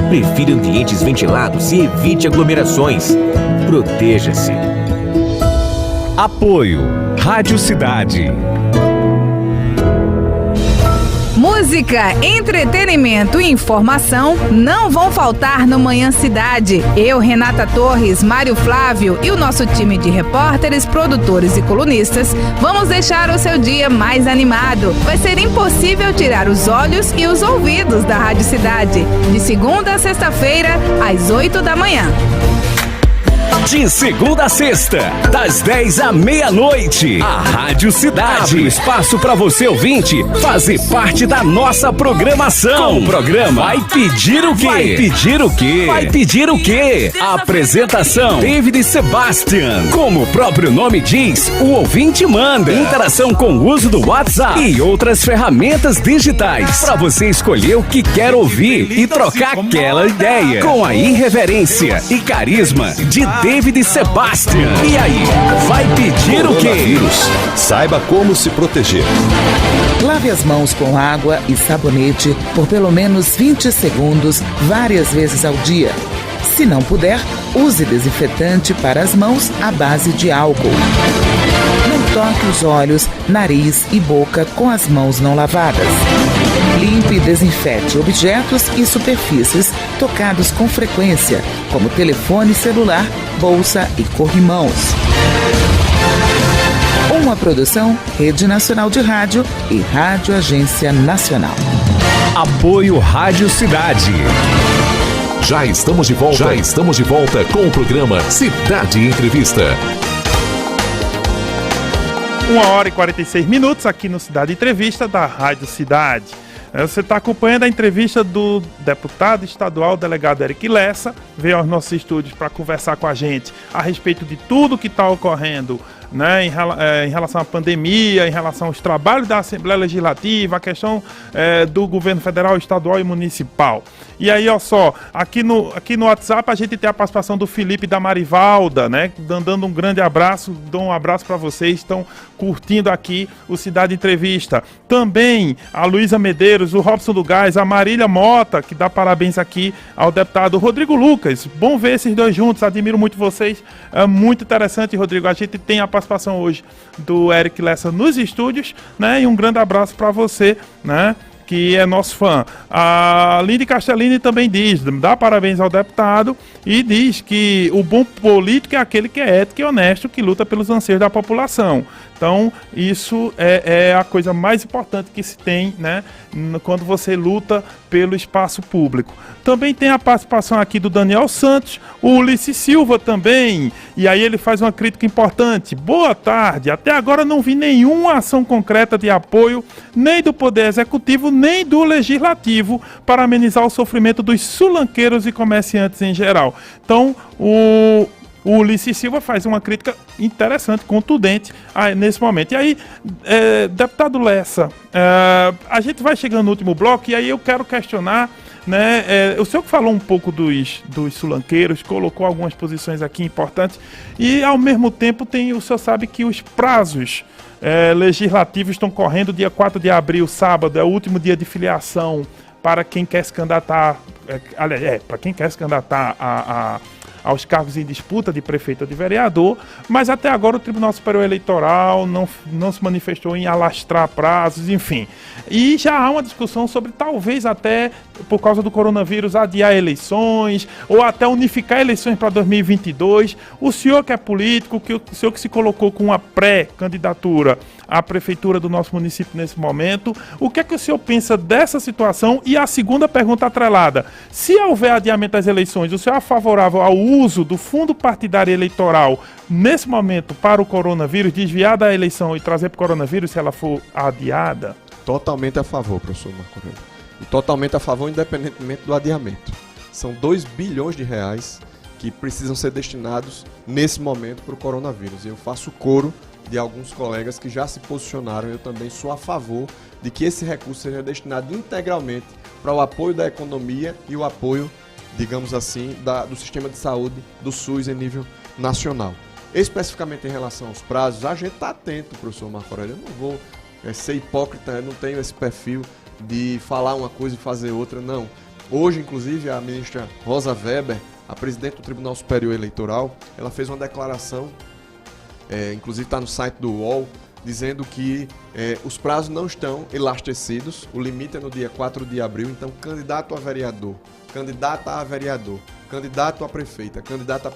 Prefira ambientes ventilados e evite aglomerações. Proteja-se. Apoio Rádio Cidade. Música, entretenimento e informação não vão faltar no Manhã Cidade. Eu, Renata Torres, Mário Flávio e o nosso time de repórteres, produtores e colunistas vamos deixar o seu dia mais animado. Vai ser impossível tirar os olhos e os ouvidos da Rádio Cidade. De segunda a sexta-feira, às 8 da manhã. De segunda a sexta, das 10 à meia-noite, a Rádio Cidade abre espaço para você, ouvinte, fazer parte da nossa programação. Com o programa Vai Pedir o Quê? Vai Pedir o Quê? Vai Pedir o Quê? A apresentação, David Sebastian. Como o próprio nome diz, o ouvinte manda. Interação com o uso do WhatsApp e outras ferramentas digitais, para você escolher o que quer ouvir e trocar aquela ideia. Com a irreverência e carisma de David Sebastian. E aí, vai pedir o quê? Saiba como se proteger. Lave as mãos com água e sabonete por pelo menos 20 segundos, várias vezes ao dia. Se não puder, use desinfetante para as mãos à base de álcool. Não toque os olhos, nariz e boca com as mãos não lavadas. Limpe e desinfete objetos e superfícies tocados com frequência, como telefone celular, bolsa e corrimãos. Uma produção Rede Nacional de Rádio e Rádio Agência Nacional. Apoio Rádio Cidade. Já estamos de volta com o programa Cidade Entrevista. 1h46 aqui no Cidade Entrevista da Rádio Cidade. Você está acompanhando a entrevista do deputado estadual, delegado Eric Lessa, veio aos nossos estúdios para conversar com a gente a respeito de tudo que está ocorrendo, né, em relação à pandemia, em relação aos trabalhos da Assembleia Legislativa, a questão do governo federal, estadual e municipal. E aí, ó só, aqui no WhatsApp a gente tem a participação do Felipe e da Marivalda, né, dando um grande abraço, dou um abraço para vocês, estão curtindo aqui o Cidade Entrevista. Também a Luísa Medeiros, o Robson do Gás, a Marília Mota, que dá parabéns aqui ao deputado Rodrigo Lucas. Bom ver esses dois juntos, admiro muito vocês, é muito interessante, Rodrigo. A gente tem a participação hoje do Eric Lessa nos estúdios, né, e um grande abraço para você, né, que é nosso fã. A Lindy Castellini também dá parabéns ao deputado e diz que o bom político é aquele que é ético e honesto, que luta pelos anseios da população. Então, isso é a coisa mais importante que se tem, né, quando você luta pelo espaço público. Também tem a participação aqui do Daniel Santos, o Ulisses Silva também, e aí ele faz uma crítica importante. Boa tarde, até agora não vi nenhuma ação concreta de apoio, nem do Poder Executivo, nem do Legislativo, para amenizar o sofrimento dos sulanqueiros e comerciantes em geral. Então, o Ulisses Silva faz uma crítica interessante, contundente nesse momento. E aí, deputado Lessa, a gente vai chegando no último bloco e aí eu quero questionar, né, o senhor que falou um pouco dos sulanqueiros, colocou algumas posições aqui importantes e ao mesmo tempo o senhor sabe que os prazos legislativos estão correndo. Dia 4 de abril, sábado, é o último dia de filiação para quem quer se candidatar, para quem quer se candidatar aos cargos em disputa de prefeito ou de vereador, mas até agora o Tribunal Superior Eleitoral não se manifestou em alastrar prazos, enfim. E já há uma discussão sobre talvez até, por causa do coronavírus, adiar eleições, ou até unificar eleições para 2022. O senhor que é político, o senhor que se colocou com uma pré-candidatura à prefeitura do nosso município nesse momento, o que é que o senhor pensa dessa situação? E a segunda pergunta atrelada: se houver adiamento das eleições, o senhor é favorável ao uso do fundo partidário eleitoral nesse momento para o coronavírus, desviar da eleição e trazer para o coronavírus se ela for adiada? Totalmente a favor, professor Marco Aurélio. E totalmente a favor, independentemente do adiamento. São 2 bilhões de reais que precisam ser destinados nesse momento para o coronavírus. E eu faço coro de alguns colegas que já se posicionaram. Eu também sou a favor de que esse recurso seja destinado integralmente para o apoio da economia e o apoio, digamos assim, do sistema de saúde do SUS em nível nacional. Especificamente em relação aos prazos, a gente está atento, professor Marco Aurélio. Eu não vou ser hipócrita, eu não tenho esse perfil de falar uma coisa e fazer outra, não. Hoje, inclusive, a ministra Rosa Weber, a presidente do Tribunal Superior Eleitoral, ela fez uma declaração, inclusive está no site do UOL, dizendo que os prazos não estão elastecidos, o limite é no dia 4 de abril, então candidato a vereador, candidata a vereador, candidato a prefeita, candidata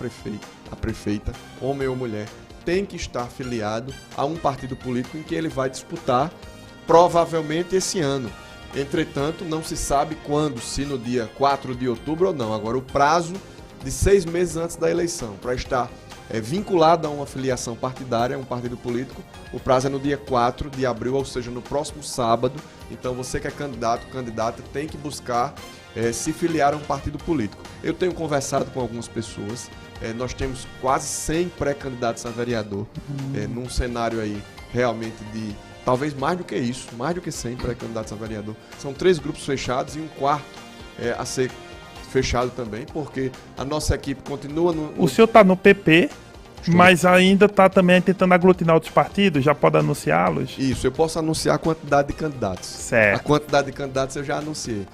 a prefeita, homem ou mulher, tem que estar filiado a um partido político em que ele vai disputar provavelmente esse ano. Entretanto, não se sabe quando, se no dia 4 de outubro ou não. Agora, o prazo de 6 meses antes da eleição para estar vinculado a uma filiação partidária, a um partido político, o prazo é no dia 4 de abril, ou seja, no próximo sábado. Então, você que é candidato, candidata, tem que buscar se filiar a um partido político. Eu tenho conversado com algumas pessoas, nós temos quase 100 pré-candidatos a vereador, num cenário aí realmente de talvez mais do que isso, mais do que 100 pré-candidatos a vereador. São 3 grupos fechados e um quarto a ser fechado também, porque a nossa equipe continua no... O senhor está no PP, mas ainda está também tentando aglutinar outros partidos, já pode anunciá-los? Isso, eu posso anunciar a quantidade de candidatos. Certo. A quantidade de candidatos eu já anunciei.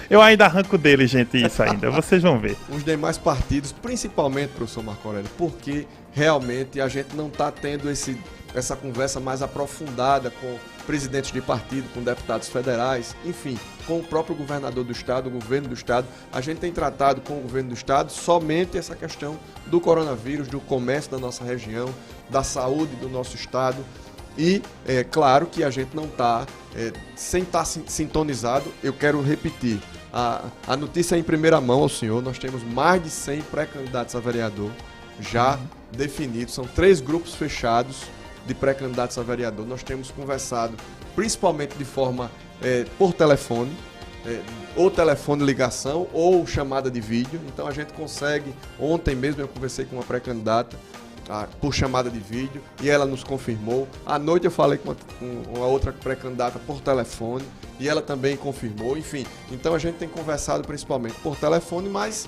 Eu ainda arranco dele, gente, isso ainda, vocês vão ver. Os demais partidos, principalmente, professor Marco Aurélio, porque realmente a gente não está tendo essa conversa mais aprofundada com presidentes de partido, com deputados federais, enfim, com o próprio governador do estado, o governo do estado. A gente tem tratado com o governo do estado somente essa questão do coronavírus, do comércio da nossa região, da saúde do nosso estado. E é claro que a gente não está, sem estar sintonizado, eu quero repetir, a notícia é em primeira mão ao senhor, nós temos mais de 100 pré-candidatos a vereador já definidos, são 3 grupos fechados de pré-candidatos a vereador. Nós temos conversado principalmente de forma por telefone, ou telefone ligação, ou chamada de vídeo. Então a gente consegue, ontem mesmo eu conversei com uma pré-candidata por chamada de vídeo e ela nos confirmou. À noite eu falei com uma outra pré-candidata por telefone e ela também confirmou. Enfim, então a gente tem conversado principalmente por telefone, mas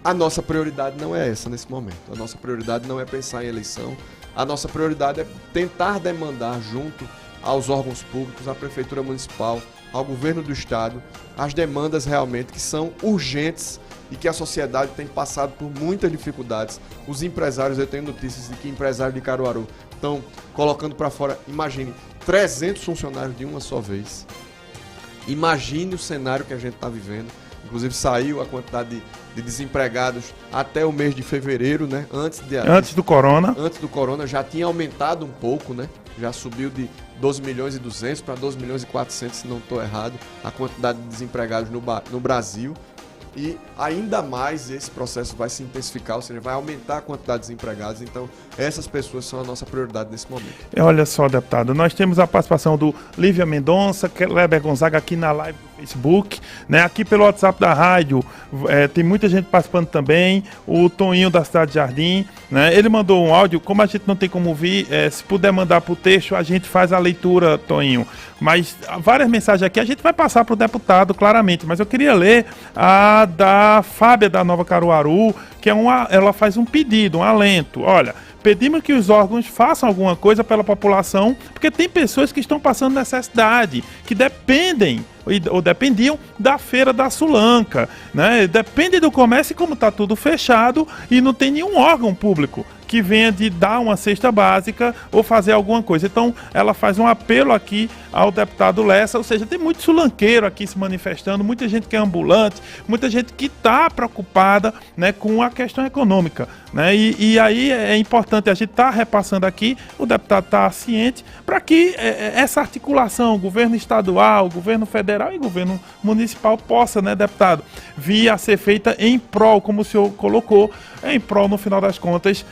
a nossa prioridade não é essa nesse momento. A nossa prioridade não é pensar em eleição. A nossa prioridade é tentar demandar junto aos órgãos públicos, à Prefeitura Municipal, ao Governo do Estado, as demandas realmente que são urgentes e que a sociedade tem passado por muitas dificuldades. Os empresários, eu tenho notícias de que empresários de Caruaru estão colocando para fora, imagine, 300 funcionários de uma só vez. Imagine o cenário que a gente está vivendo. Inclusive saiu a quantidade de desempregados até o mês de fevereiro, né? Antes do corona. Antes do corona já tinha aumentado um pouco, né? Já subiu de 12 milhões e 200 para 12 milhões e 400, se não estou errado, a quantidade de desempregados no Brasil. E ainda mais esse processo vai se intensificar, ou seja, vai aumentar a quantidade de desempregados. Então, essas pessoas são a nossa prioridade nesse momento. Olha só, deputado, nós temos a participação do Lívia Mendonça, Kleber Gonzaga aqui na live do Facebook, né? Aqui pelo WhatsApp da rádio, tem muita gente participando também, o Toninho da Cidade de Jardim, né? Ele mandou um áudio, como a gente não tem como ouvir, se puder mandar por texto, a gente faz a leitura, Toninho. Mas várias mensagens aqui a gente vai passar para o deputado, claramente, mas eu queria ler a da Fábia da Nova Caruaru, que ela faz um pedido, um alento. Olha, pedimos que os órgãos façam alguma coisa pela população, porque tem pessoas que estão passando necessidade, que dependem ou dependiam da feira da Sulanca, né? Depende do comércio, e como está tudo fechado e não tem nenhum órgão público que venha de dar uma cesta básica ou fazer alguma coisa. Então, ela faz um apelo aqui ao deputado Lessa, ou seja, tem muito sulanqueiro aqui se manifestando, muita gente que é ambulante, muita gente que está preocupada, né, com a questão econômica, né? E aí é importante a gente estar repassando aqui, o deputado está ciente, para que essa articulação, governo estadual, governo federal e governo municipal possa, né, deputado, vir a ser feita em prol, como o senhor colocou, em prol, no final das contas,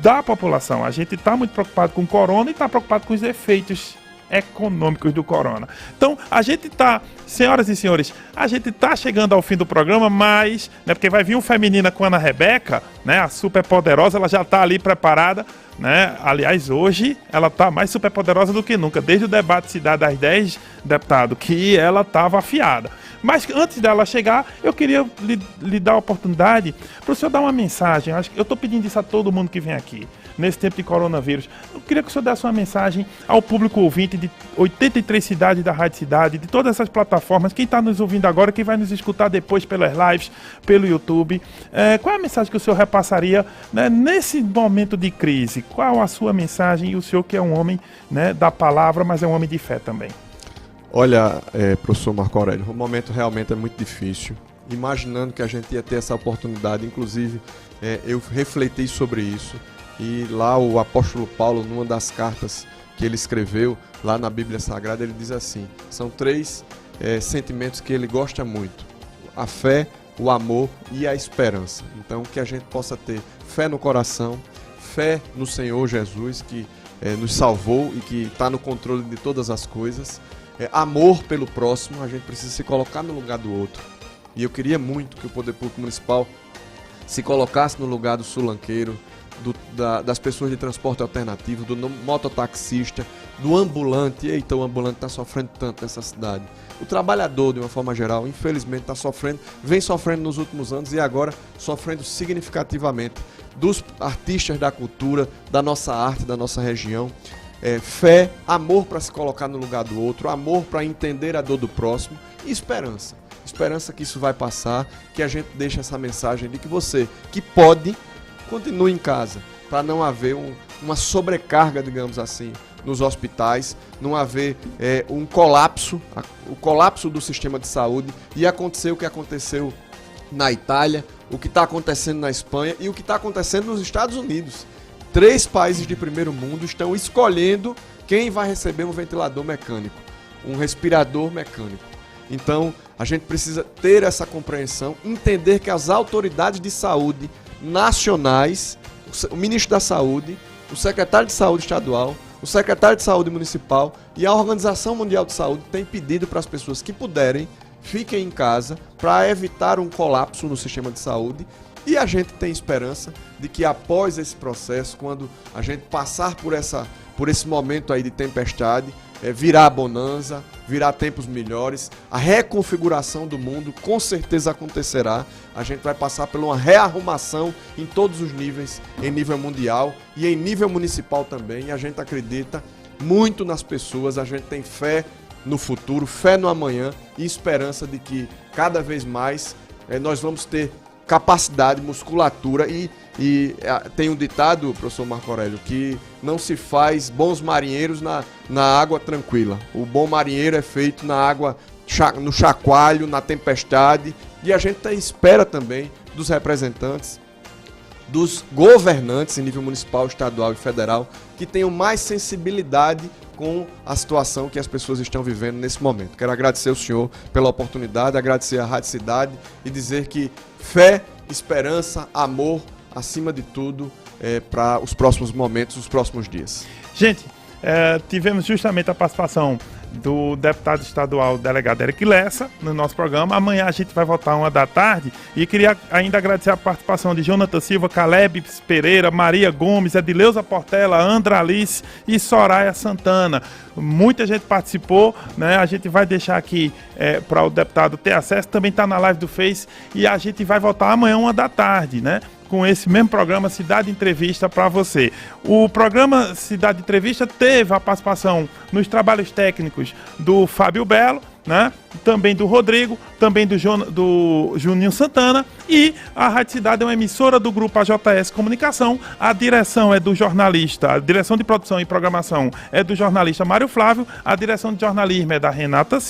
da população. A gente está muito preocupado com o corona e está preocupado com os efeitos econômicos do corona. Então, a gente está, senhoras e senhores, a gente está chegando ao fim do programa, mas, né, porque vai vir um Feminina com a Ana Rebeca, né, a super poderosa, ela já está ali preparada, né? Aliás, hoje ela está mais super poderosa do que nunca, desde o debate Cidade às 10, deputado, que ela estava afiada. Mas antes dela chegar, eu queria lhe dar a oportunidade para o senhor dar uma mensagem. Eu estou pedindo isso a todo mundo que vem aqui. nesse tempo de coronavírus. Eu queria que o senhor desse uma mensagem ao público ouvinte de 83 cidades da Rádio Cidade, de todas essas plataformas, quem está nos ouvindo agora, quem vai nos escutar depois pelas lives, pelo YouTube. Qual é a mensagem que o senhor repassaria, né, nesse momento de crise? Qual a sua mensagem? E o senhor que é um homem, né, da palavra, mas é um homem de fé também. Olha, professor Marco Aurélio, o momento realmente é muito difícil. Imaginando que a gente ia ter essa oportunidade, inclusive eu refleti sobre isso. E lá o apóstolo Paulo, numa das cartas que ele escreveu, lá na Bíblia Sagrada, ele diz assim, são 3 sentimentos que ele gosta muito: a fé, o amor e a esperança. Então que a gente possa ter fé no coração, fé no Senhor Jesus, que nos salvou e que está no controle de todas as coisas. Amor pelo próximo, a gente precisa se colocar no lugar do outro. E eu queria muito que o Poder Público Municipal se colocasse no lugar do sulanqueiro, das pessoas de transporte alternativo, do mototaxista, do ambulante. Eita, o ambulante está sofrendo tanto nessa cidade. O trabalhador, de uma forma geral, infelizmente está sofrendo, vem sofrendo nos últimos anos e agora sofrendo significativamente. Dos artistas da cultura, da nossa arte, da nossa região. Fé, amor para se colocar no lugar do outro, amor para entender a dor do próximo e esperança. Esperança que isso vai passar, que a gente deixe essa mensagem de que você, que pode, continue em casa, para não haver uma sobrecarga, digamos assim, nos hospitais, não haver um colapso, o colapso do sistema de saúde e acontecer o que aconteceu na Itália, o que está acontecendo na Espanha e o que está acontecendo nos Estados Unidos. 3 países de primeiro mundo estão escolhendo quem vai receber um ventilador mecânico, um respirador mecânico. Então, a gente precisa ter essa compreensão, entender que as autoridades de saúde nacionais, o ministro da Saúde, o secretário de Saúde estadual, o secretário de Saúde municipal e a Organização Mundial de Saúde têm pedido para as pessoas que puderem, fiquem em casa para evitar um colapso no sistema de saúde. E a gente tem esperança de que após esse processo, quando a gente passar por esse momento aí de tempestade, virá a bonança, virá tempos melhores, a reconfiguração do mundo com certeza acontecerá. A gente vai passar por uma rearrumação em todos os níveis, em nível mundial e em nível municipal também. E a gente acredita muito nas pessoas, a gente tem fé no futuro, fé no amanhã e esperança de que cada vez mais nós vamos ter capacidade, musculatura e tem um ditado, professor Marco Aurélio, que não se faz bons marinheiros na água tranquila. O bom marinheiro é feito na água, no chacoalho, na tempestade, e a gente espera também dos representantes, dos governantes em nível municipal, estadual e federal, que tenham mais sensibilidade com a situação que as pessoas estão vivendo nesse momento. Quero agradecer ao senhor pela oportunidade, agradecer à Rádio Cidade e dizer que fé, esperança, amor, acima de tudo, para os próximos momentos, os próximos dias. Gente, tivemos justamente a participação do deputado estadual delegado Eric Lessa no nosso programa. Amanhã a gente vai voltar 13h e queria ainda agradecer a participação de Jonathan Silva, Caleb Pereira, Maria Gomes, Edileuza Portela, Andra Alice e Soraya Santana. Muita gente participou, né? A gente vai deixar aqui para o deputado ter acesso, também está na live do Face e a gente vai voltar amanhã 13h, né? Com esse mesmo programa Cidade Entrevista para você. O programa Cidade Entrevista teve a participação nos trabalhos técnicos do Fábio Belo, né? Também do Rodrigo, também do Juninho Santana, e a Rádio Cidade é uma emissora do grupo AJS Comunicação. A direção é do jornalista, a direção de produção e programação é do jornalista Mário Flávio, a direção de jornalismo é da Renata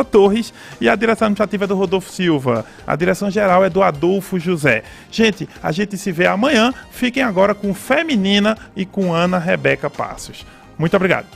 Torres e a direção administrativa é do Rodolfo Silva. A direção geral é do Adolfo José. Gente, a gente se vê amanhã. Fiquem agora com Feminina e com Ana Rebeca Passos. Muito obrigado.